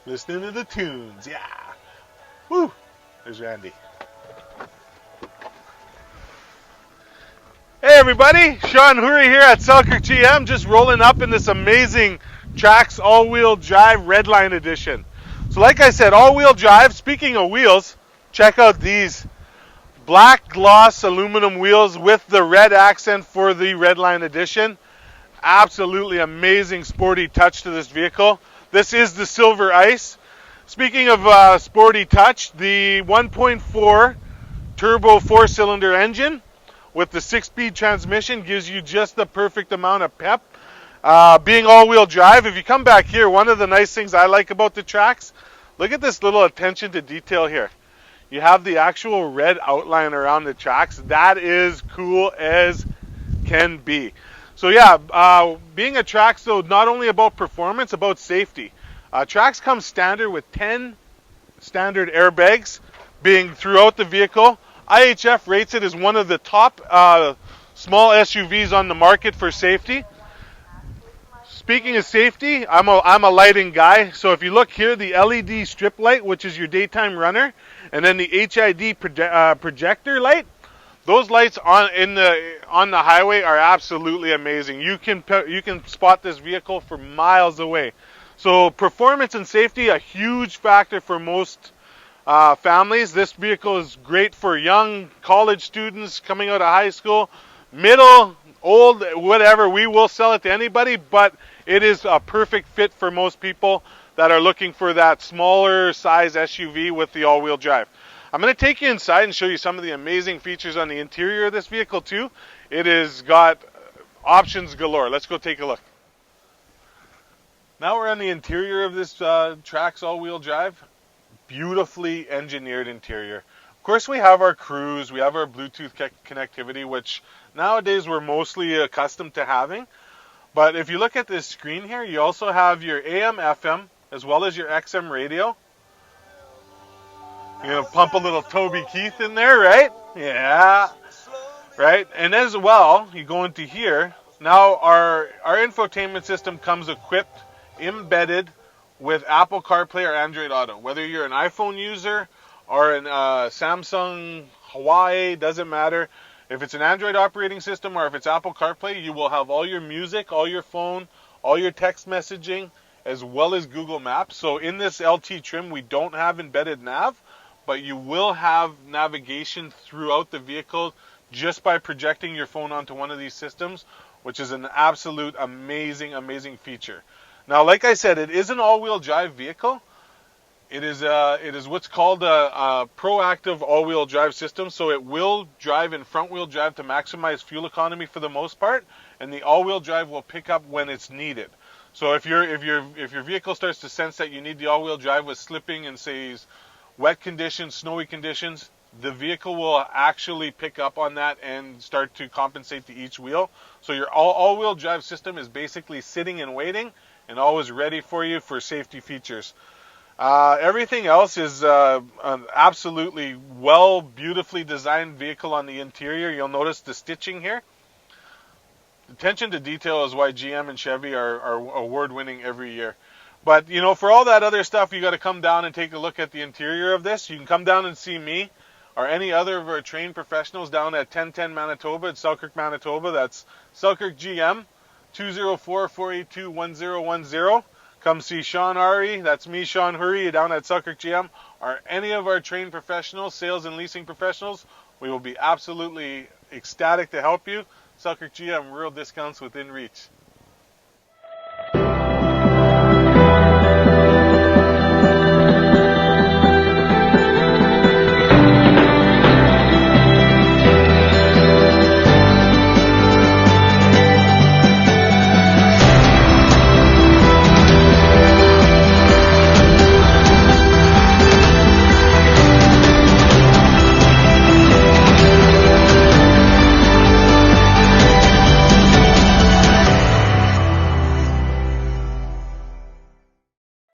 Listening to the tunes, yeah. Woo! There's Randy. Hey everybody, Sean Hurry here at Selkirk GM, just rolling up in this amazing Trax all-wheel drive Redline edition. So like I said, all-wheel drive. Speaking of wheels, check out these black gloss aluminum wheels with the red accent for the Redline edition. Absolutely amazing sporty touch to this vehicle. This is the Silver Ice. Speaking of sporty touch, the 1.4 turbo 4-cylinder engine with the 6-speed transmission gives you just the perfect amount of pep. Being all-wheel drive, if you come back here, one of the nice things I like about the Trax, look at this little attention to detail here. You have the actual red outline around the Trax. That is cool as can be. So yeah, being a Trax, though, not only about performance, about safety. Trax comes standard with 10 standard airbags being throughout the vehicle. IHF rates it as one of the top small SUVs on the market for safety. Speaking of safety, I'm a lighting guy. So if you look here, the LED strip light, which is your daytime runner, and then the HID projector light, those lights on the highway are absolutely amazing. You can spot this vehicle from miles away. So performance and safety, a huge factor for most families. This vehicle is great for young college students coming out of high school, middle, old, whatever. We will sell it to anybody, but it is a perfect fit for most people that are looking for that smaller size SUV with the all-wheel drive. I'm going to take you inside and show you some of the amazing features on the interior of this vehicle too. It has got options galore. Let's go take a look. Now we're on the interior of this Trax all-wheel drive. Beautifully engineered interior. Of course, we have our cruise, we have our Bluetooth connectivity, which nowadays we're mostly accustomed to having. But if you look at this screen here, you also have your AM, FM, as well as your XM radio. You're going to pump a little Toby Keith in there, right? Yeah. Right? And as well, you go into here. Now, our infotainment system comes equipped, embedded with Apple CarPlay or Android Auto. Whether you're an iPhone user or an Samsung, Huawei, doesn't matter. If it's an Android operating system or if it's Apple CarPlay, you will have all your music, all your phone, all your text messaging, as well as Google Maps. So in this LT trim, we don't have embedded nav, but you will have navigation throughout the vehicle just by projecting your phone onto one of these systems, which is an absolute amazing, amazing feature. Now, like I said, it is an all-wheel drive vehicle. It is what's called a proactive all-wheel drive system, so it will drive in front-wheel drive to maximize fuel economy for the most part, and the all-wheel drive will pick up when it's needed. So if your vehicle starts to sense that you need the all-wheel drive with slipping and say wet conditions, snowy conditions, the vehicle will actually pick up on that and start to compensate to each wheel. So your all-wheel drive system is basically sitting and waiting and always ready for you for safety features. Everything else is an absolutely beautifully designed vehicle on the interior. You'll notice the stitching here. Attention to detail is why GM and Chevy are award-winning every year. But, you know, for all that other stuff, you got to come down and take a look at the interior of this. You can come down and see me or any other of our trained professionals down at 1010 Manitoba at Selkirk, Manitoba. That's Selkirk GM, 204-482-1010. Come see Sean Hurry, that's me, Sean Hurry, down at Selkirk GM, or any of our trained professionals, sales and leasing professionals. We will be absolutely ecstatic to help you. Selkirk GM, real discounts within reach.